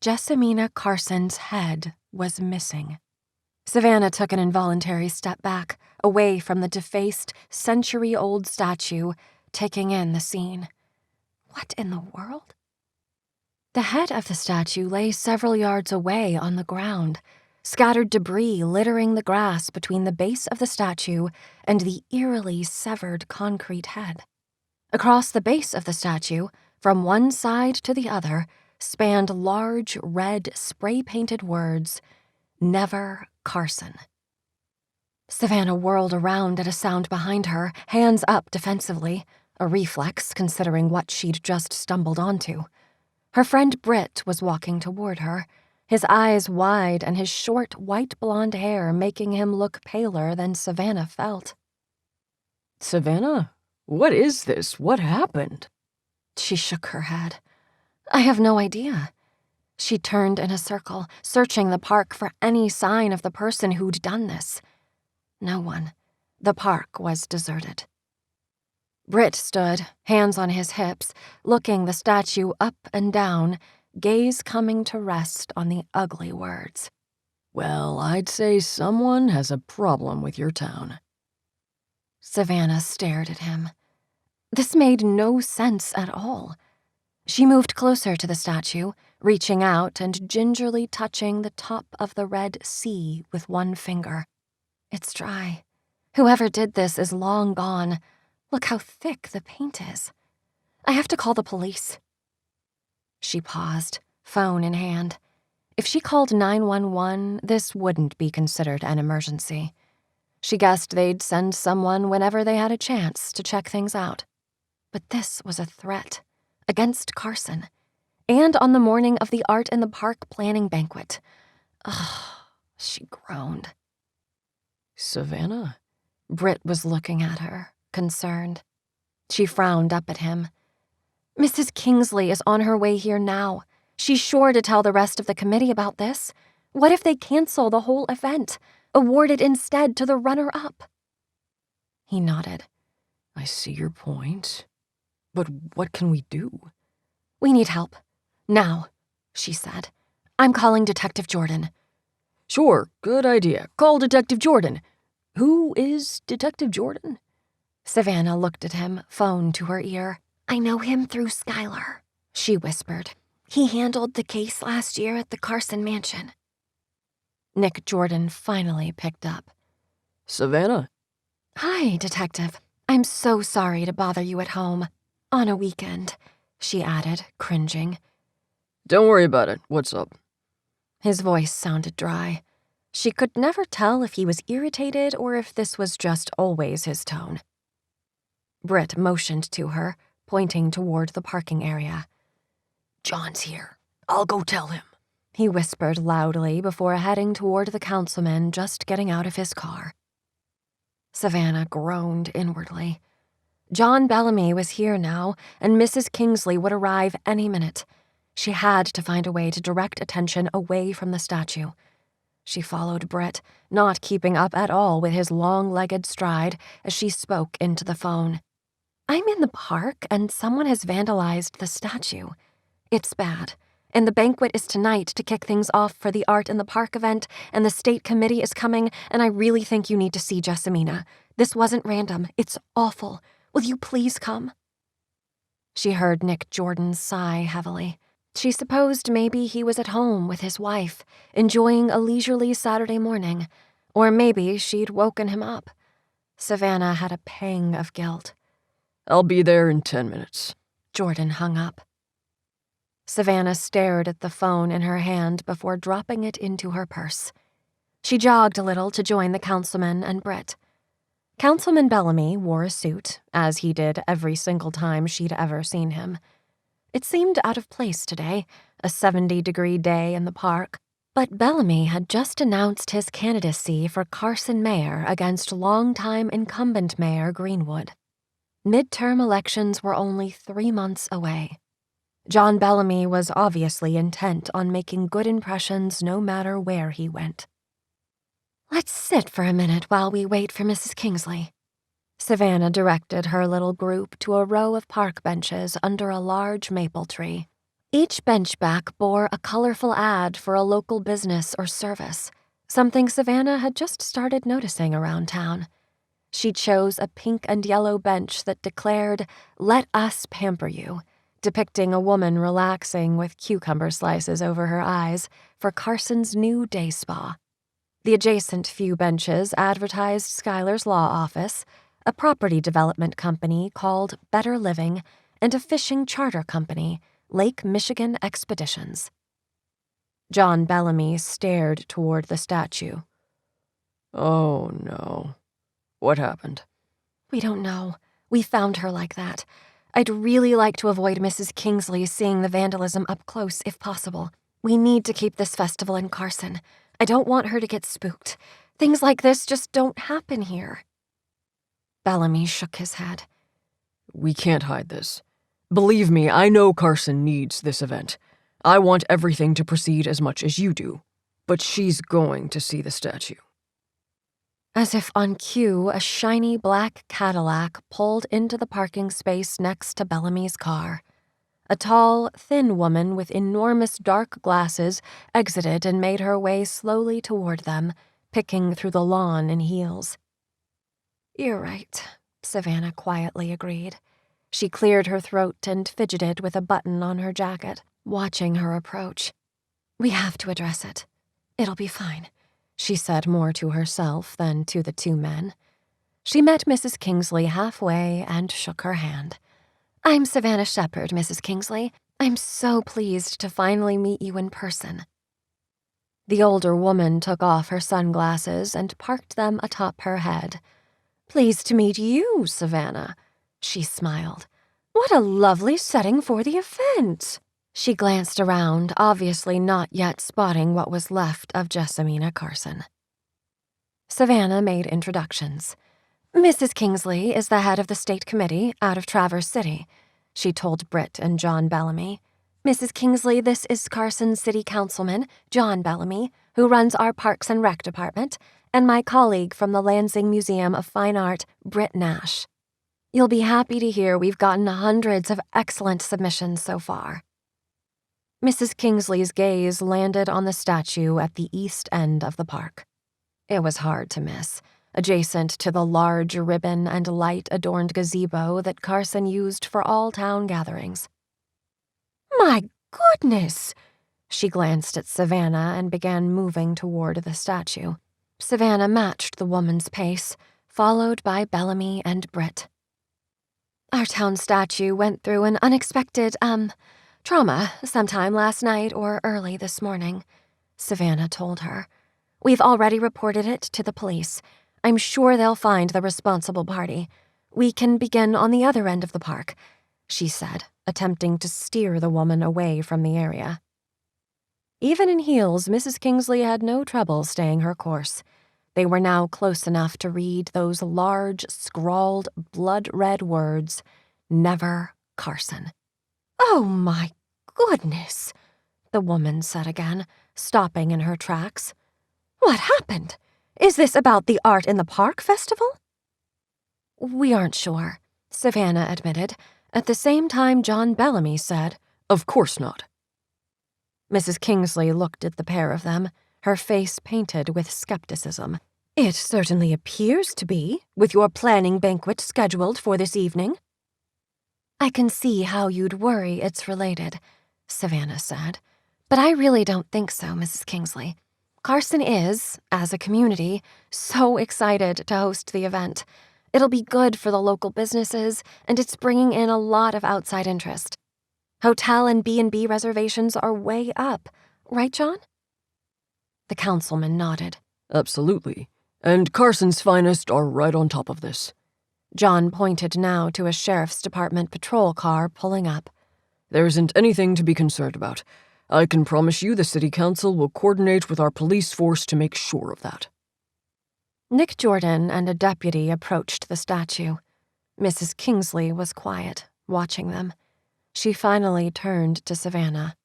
Jessamina Carson's head was missing. Savannah took an involuntary step back, away from the defaced, century-old statue, taking in the scene. What in the world? The head of the statue lay several yards away on the ground, scattered debris littering the grass between the base of the statue and the eerily severed concrete head. Across the base of the statue, from one side to the other, spanned large red spray-painted words, "Never Carson." Savannah whirled around at a sound behind her, hands up defensively, a reflex considering what she'd just stumbled onto. Her friend Britt was walking toward her, his eyes wide and his short, white blonde hair making him look paler than Savannah felt. Savannah? What is this? What happened? She shook her head. "I have no idea." She turned in a circle, searching the park for any sign of the person who'd done this. No one. The park was deserted. Britt stood, hands on his hips, looking the statue up and down, gaze coming to rest on the ugly words. Well, I'd say someone has a problem with your town. Savannah stared at him. This made no sense at all. She moved closer to the statue, reaching out and gingerly touching the top of the red C with one finger. "It's dry. Whoever did this is long gone. Look how thick the paint is. I have to call the police." She paused, phone in hand. If she called 911, this wouldn't be considered an emergency. She guessed they'd send someone whenever they had a chance to check things out. But this was a threat against Carson, and on the morning of the Art in the Park planning banquet. Ugh, she groaned. "Savannah?" Britt was looking at her, concerned. She frowned up at him. "Mrs. Kingsley is on her way here now. She's sure to tell the rest of the committee about this. What if they cancel the whole event, award it instead to the runner-up?" He nodded. "I see your point. But what can we do?" "We need help. Now," she said. "I'm calling Detective Jordan." "Sure, good idea. Call Detective Jordan." "Who is Detective Jordan?" Savannah looked at him, phone to her ear. "I know him through Skylar," she whispered. "He handled the case last year at the Carson Mansion." Nick Jordan finally picked up. "Savannah?" "Hi, Detective. I'm so sorry to bother you at home. On a weekend," she added, cringing. "Don't worry about it. What's up?" His voice sounded dry. She could never tell if he was irritated or if this was just always his tone. Britt motioned to her, pointing toward the parking area. "John's here. I'll go tell him," he whispered loudly before heading toward the councilman just getting out of his car. Savannah groaned inwardly. John Bellamy was here now, and Mrs. Kingsley would arrive any minute. She had to find a way to direct attention away from the statue. She followed Britt, not keeping up at all with his long-legged stride as she spoke into the phone. "I'm in the park, and someone has vandalized the statue. It's bad, and the banquet is tonight to kick things off for the Art in the Park event, and the state committee is coming, and I really think you need to see Jessamina. This wasn't random. It's awful. Will you please come?" She heard Nick Jordan sigh heavily. She supposed maybe he was at home with his wife, enjoying a leisurely Saturday morning, or maybe she'd woken him up. Savannah had a pang of guilt. "I'll be there in 10 minutes. Jordan hung up. Savannah stared at the phone in her hand before dropping it into her purse. She jogged a little to join the councilman and Britt. Councilman Bellamy wore a suit, as he did every single time she'd ever seen him. It seemed out of place today, a 70-degree day in the park, but Bellamy had just announced his candidacy for Carson mayor against longtime incumbent Mayor Greenwood. Midterm elections were only 3 months away. John Bellamy was obviously intent on making good impressions no matter where he went. "Let's sit for a minute while we wait for Mrs. Kingsley." Savannah directed her little group to a row of park benches under a large maple tree. Each bench back bore a colorful ad for a local business or service, something Savannah had just started noticing around town. She chose a pink and yellow bench that declared, "Let us pamper you," depicting a woman relaxing with cucumber slices over her eyes for Carson's new day spa. The adjacent few benches advertised Skylar's law office, a property development company called Better Living, and a fishing charter company, Lake Michigan Expeditions. John Bellamy stared toward the statue. "Oh, no. What happened?" "We don't know. We found her like that. I'd really like to avoid Mrs. Kingsley seeing the vandalism up close if possible. We need to keep this festival in Carson. I don't want her to get spooked. Things like this just don't happen here." Bellamy shook his head. "We can't hide this. Believe me, I know Carson needs this event. I want everything to proceed as much as you do. But she's going to see the statue." As if on cue, a shiny black Cadillac pulled into the parking space next to Bellamy's car. A tall, thin woman with enormous dark glasses exited and made her way slowly toward them, picking through the lawn in heels. "You're right," Savannah quietly agreed. She cleared her throat and fidgeted with a button on her jacket, watching her approach. "We have to address it. It'll be fine," she said more to herself than to the two men. She met Mrs. Kingsley halfway and shook her hand. "I'm Savannah Shepherd, Mrs. Kingsley. I'm so pleased to finally meet you in person." The older woman took off her sunglasses and parked them atop her head. "Pleased to meet you, Savannah," she smiled. "What a lovely setting for the event." She glanced around, obviously not yet spotting what was left of Jessamina Carson. Savannah made introductions. "Mrs. Kingsley is the head of the state committee out of Traverse City," she told Britt and John Bellamy. "Mrs. Kingsley, this is Carson City Councilman, John Bellamy, who runs our Parks and Rec department, and my colleague from the Lansing Museum of Fine Art, Britt Nash. You'll be happy to hear we've gotten hundreds of excellent submissions so far." Mrs. Kingsley's gaze landed on the statue at the east end of the park. It was hard to miss, adjacent to the large ribbon and light-adorned gazebo that Carson used for all town gatherings. "My goodness!" She glanced at Savannah and began moving toward the statue. Savannah matched the woman's pace, followed by Bellamy and Britt. "Our town statue went through an unexpected, trauma sometime last night or early this morning," Savannah told her. "We've already reported it to the police. I'm sure they'll find the responsible party. We can begin on the other end of the park," she said, attempting to steer the woman away from the area. Even in heels, Mrs. Kingsley had no trouble staying her course. They were now close enough to read those large, scrawled, blood-red words, "Never Carson." "Oh, my goodness," the woman said again, stopping in her tracks. "What happened? Is this about the Art in the Park festival?" "We aren't sure," Savannah admitted. At the same time, John Bellamy said, Of course not. Mrs. Kingsley looked at the pair of them, her face painted with skepticism. "It certainly appears to be, with your planning banquet scheduled for this evening." "I can see how you'd worry it's related," Savannah said. "But I really don't think so, Mrs. Kingsley. Carson is, as a community, so excited to host the event. It'll be good for the local businesses, and it's bringing in a lot of outside interest. Hotel and B&B reservations are way up, right, John?" The councilman nodded. Absolutely. And Carson's finest are right on top of this. John pointed now to a sheriff's department patrol car pulling up. There isn't anything to be concerned about. I can promise you the city council will coordinate with our police force to make sure of that. Nick Jordan and a deputy approached the statue. Mrs. Kingsley was quiet, watching them. She finally turned to Savannah.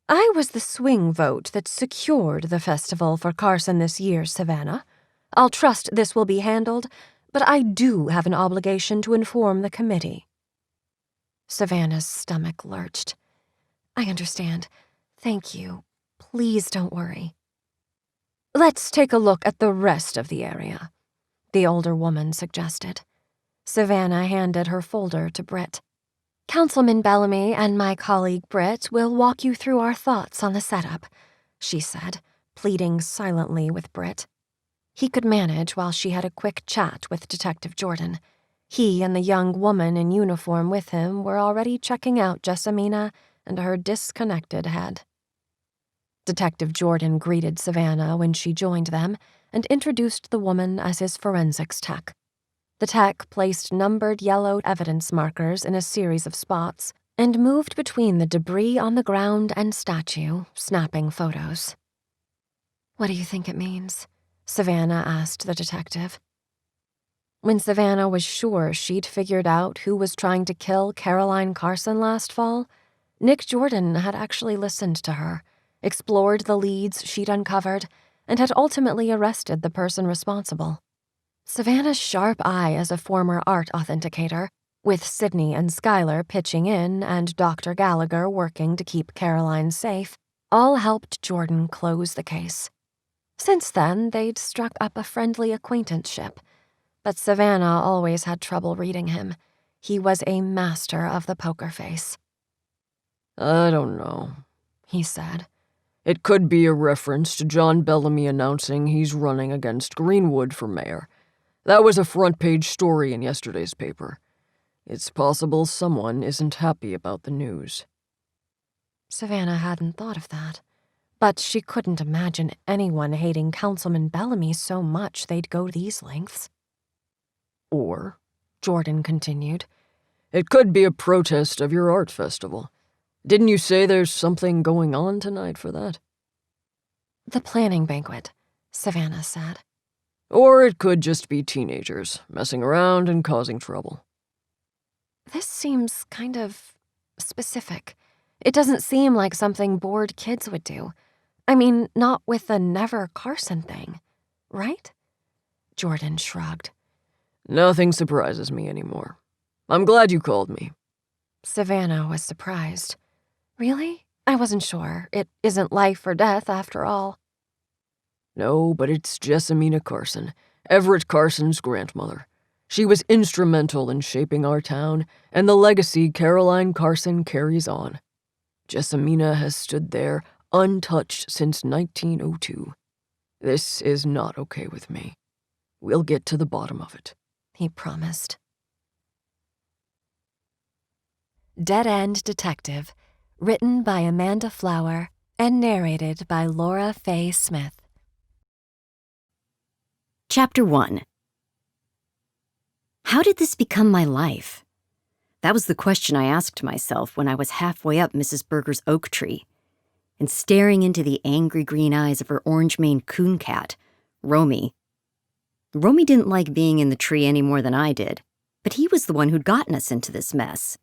"I was the swing vote that secured the festival for Carson this year, Savannah. I'll trust this will be handled, but I do have an obligation to inform the committee." Savannah's stomach lurched. "I understand. Thank you. Please don't worry." "Let's take a look at the rest of the area," the older woman suggested. Savannah handed her folder to Britt. "Councilman Bellamy and my colleague Britt will walk you through our thoughts on the setup," she said, pleading silently with Britt. He could manage while she had a quick chat with Detective Jordan. He and the young woman in uniform with him were already checking out Jessamina and her disconnected head. Detective Jordan greeted Savannah when she joined them and introduced the woman as his forensics tech. The tech placed numbered yellow evidence markers in a series of spots and moved between the debris on the ground and statue, snapping photos. "What do you think it means?" Savannah asked the detective. When Savannah was sure she'd figured out who was trying to kill Caroline Carson last fall, Nick Jordan had actually listened to her, explored the leads she'd uncovered, and had ultimately arrested the person responsible. Savannah's sharp eye as a former art authenticator, with Sydney and Schuyler pitching in and Dr. Gallagher working to keep Caroline safe, all helped Jordan close the case. Since then, they'd struck up a friendly acquaintanceship, but Savannah always had trouble reading him. He was a master of the poker face. I don't know, he said. It could be a reference to John Bellamy announcing he's running against Greenwood for mayor. That was a front-page story in yesterday's paper. It's possible someone isn't happy about the news. Savannah hadn't thought of that, but she couldn't imagine anyone hating Councilman Bellamy so much they'd go these lengths. Or, Jordan continued, it could be a protest of your art festival. Didn't you say there's something going on tonight for that? the planning banquet, Savannah said. Or it could just be teenagers messing around and causing trouble. This seems kind of specific. It doesn't seem like something bored kids would do. I mean, not with the Never Carson thing, right? Jordan shrugged. Nothing surprises me anymore. I'm glad you called me. Savannah was surprised. Really? I wasn't sure. It isn't life or death, after all. No, but it's Jessamina Carson, Everett Carson's grandmother. She was instrumental in shaping our town, and the legacy Caroline Carson carries on. Jessamina has stood there untouched since 1902. This is not okay with me. We'll get to the bottom of it, He promised. Dead End Detective, written by Amanda Flower and narrated by Laura Faye Smith. Chapter 1. How did this become my life? That was the question I asked myself when I was halfway up Mrs. Berger's oak tree and staring into the angry green eyes of her orange-maned coon cat, Romy. Romy didn't like being in the tree any more than I did, but he was the one who'd gotten us into this mess.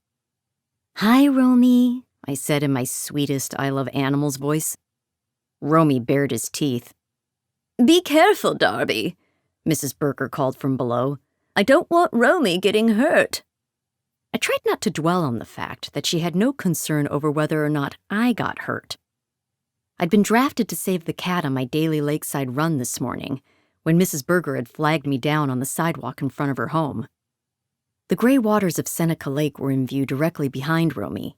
"Hi, Romy," I said in my sweetest I love animals voice. Romy bared his teeth. "Be careful, Darby," Mrs. Berger called from below. "I don't want Romy getting hurt." I tried not to dwell on the fact that she had no concern over whether or not I got hurt. I'd been drafted to save the cat on my daily lakeside run this morning, when Mrs. Berger had flagged me down on the sidewalk in front of her home. The gray waters of Seneca Lake were in view directly behind Romy.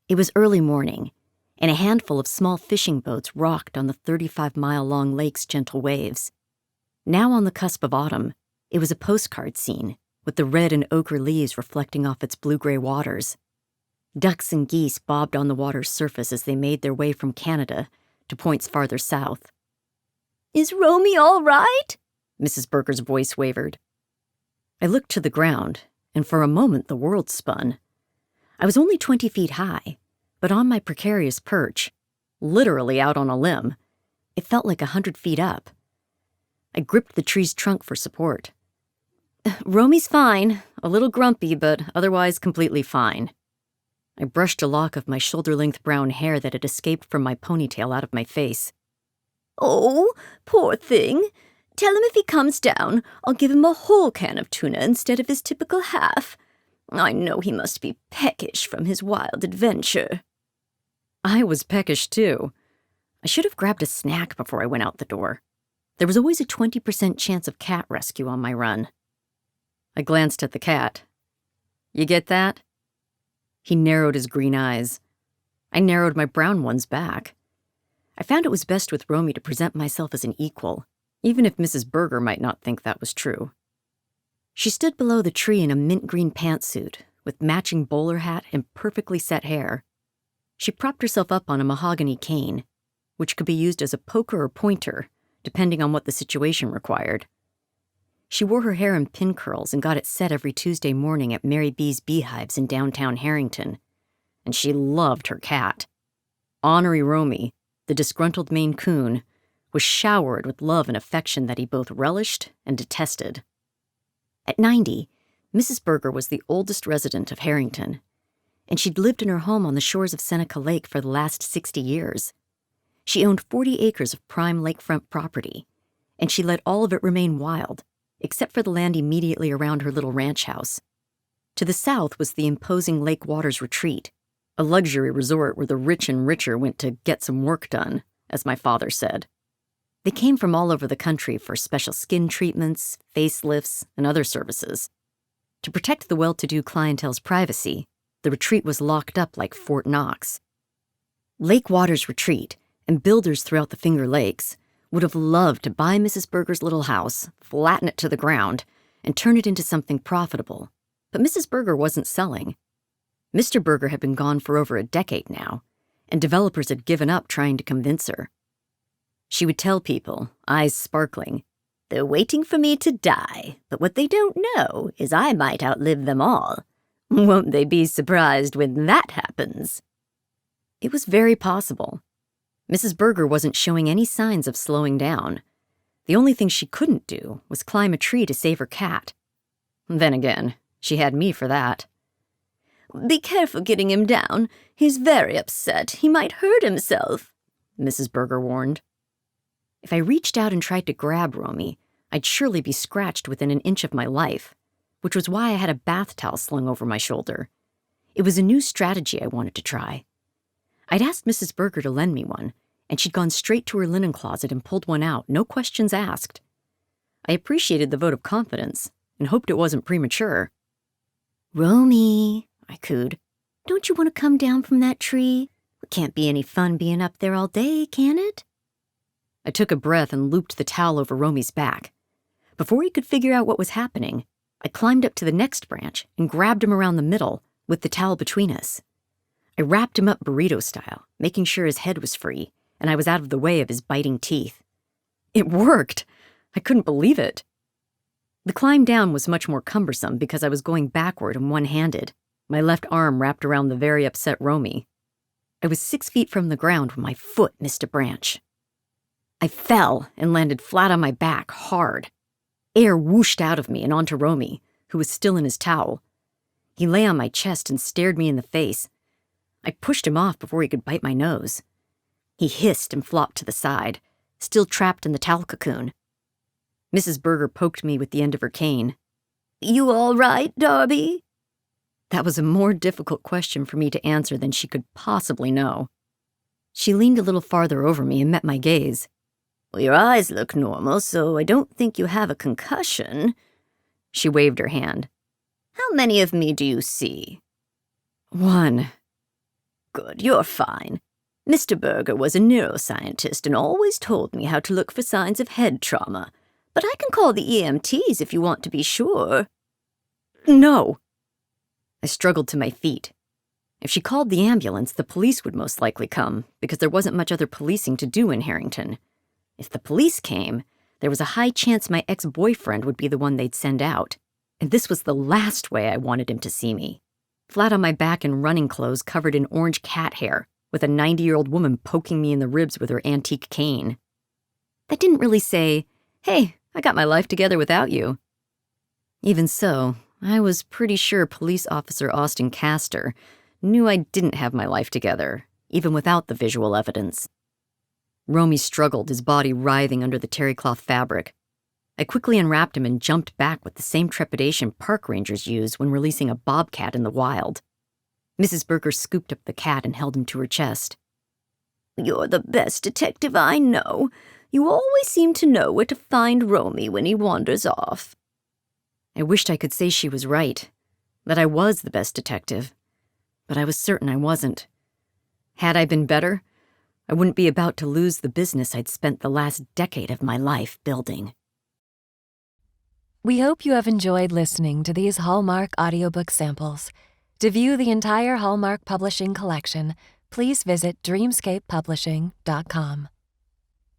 It was early morning, and a handful of small fishing boats rocked on the 35-mile-long lake's gentle waves. Now on the cusp of autumn, it was a postcard scene, with the red and ochre leaves reflecting off its blue-gray waters. Ducks and geese bobbed on the water's surface as they made their way from Canada to points farther south. "Is Romy all right?" Mrs. Berger's voice wavered. I looked to the ground, and for a moment the world spun. I was only 20 feet high, but on my precarious perch, literally out on a limb, it felt like 100 feet up. I gripped the tree's trunk for support. "Romy's fine, a little grumpy, but otherwise completely fine." I brushed a lock of my shoulder-length brown hair that had escaped from my ponytail out of my face. "Oh, poor thing. Tell him if he comes down, I'll give him a whole can of tuna instead of his typical half. I know he must be peckish from his wild adventure." I was peckish, too. I should have grabbed a snack before I went out the door. There was always a 20% chance of cat rescue on my run. I glanced at the cat. "You get that?" He narrowed his green eyes. I narrowed my brown ones back. I found it was best with Romy to present myself as an equal, even if Mrs. Berger might not think that was true. She stood below the tree in a mint green pantsuit, with matching bowler hat and perfectly set hair. She propped herself up on a mahogany cane, which could be used as a poker or pointer, depending on what the situation required. She wore her hair in pin curls and got it set every Tuesday morning at Mary B's Beehives in downtown Harrington, and she loved her cat. Ornery Romy, the disgruntled Maine Coon, was showered with love and affection that he both relished and detested. At 90, Mrs. Berger was the oldest resident of Harrington, and she'd lived in her home on the shores of Seneca Lake for the last 60 years. She owned 40 acres of prime lakefront property, and she let all of it remain wild, except for the land immediately around her little ranch house. To the south was the imposing Lake Waters Retreat, a luxury resort where the rich and richer went to get some work done, as my father said. They came from all over the country for special skin treatments, facelifts, and other services. To protect the well-to-do clientele's privacy, the retreat was locked up like Fort Knox. Lake Waters Retreat, and builders throughout the Finger Lakes, Would have loved to buy Mrs. Berger's little house, flatten it to the ground, and turn it into something profitable. But Mrs. Berger wasn't selling. Mr. Berger had been gone for over a decade now, and developers had given up trying to convince her. She would tell people, eyes sparkling, "They're waiting for me to die, but what they don't know is I might outlive them all. Won't they be surprised when that happens?" It was very possible. Mrs. Berger wasn't showing any signs of slowing down. The only thing she couldn't do was climb a tree to save her cat. Then again, she had me for that. "Be careful getting him down. He's very upset. He might hurt himself," Mrs. Berger warned. If I reached out and tried to grab Romy, I'd surely be scratched within an inch of my life, which was why I had a bath towel slung over my shoulder. It was a new strategy I wanted to try. I'd asked Mrs. Berger to lend me one, and she'd gone straight to her linen closet and pulled one out, no questions asked. I appreciated the vote of confidence and hoped it wasn't premature. "Romy," I cooed, "don't you want to come down from that tree? It can't be any fun being up there all day, can it?" I took a breath and looped the towel over Romy's back. Before he could figure out what was happening, I climbed up to the next branch and grabbed him around the middle with the towel between us. I wrapped him up burrito style, making sure his head was free, and I was out of the way of his biting teeth. It worked! I couldn't believe it. The climb down was much more cumbersome because I was going backward and one-handed, my left arm wrapped around the very upset Romy. I was 6 feet from the ground when my foot missed a branch. I fell and landed flat on my back, hard. Air whooshed out of me and onto Romy, who was still in his towel. He lay on my chest and stared me in the face. I pushed him off before he could bite my nose. He hissed and flopped to the side, still trapped in the towel cocoon. Mrs. Berger poked me with the end of her cane. "You all right, Darby?" That was a more difficult question for me to answer than she could possibly know. She leaned a little farther over me and met my gaze. "Well, your eyes look normal, so I don't think you have a concussion." She waved her hand. "How many of me do you see?" "One." "Good, you're fine. Mr. Berger was a neuroscientist and always told me how to look for signs of head trauma, but I can call the EMTs if you want to be sure." "No." I struggled to my feet. If she called the ambulance, the police would most likely come, because there wasn't much other policing to do in Harrington. If the police came, there was a high chance my ex-boyfriend would be the one they'd send out, and this was the last way I wanted him to see me. Flat on my back in running clothes covered in orange cat hair, with a 90-year-old woman poking me in the ribs with her antique cane. That didn't really say, "Hey, I got my life together without you." Even so, I was pretty sure Police Officer Austin Castor knew I didn't have my life together, even without the visual evidence. Romy struggled, his body writhing under the terry cloth fabric. I quickly unwrapped him and jumped back with the same trepidation park rangers use when releasing a bobcat in the wild. Mrs. Berger scooped up the cat and held him to her chest. "You're the best detective I know. You always seem to know where to find Romy when he wanders off." I wished I could say she was right, that I was the best detective, but I was certain I wasn't. Had I been better, I wouldn't be about to lose the business I'd spent the last decade of my life building. We hope you have enjoyed listening to these Hallmark audiobook samples. To view the entire Hallmark Publishing collection, please visit dreamscapepublishing.com.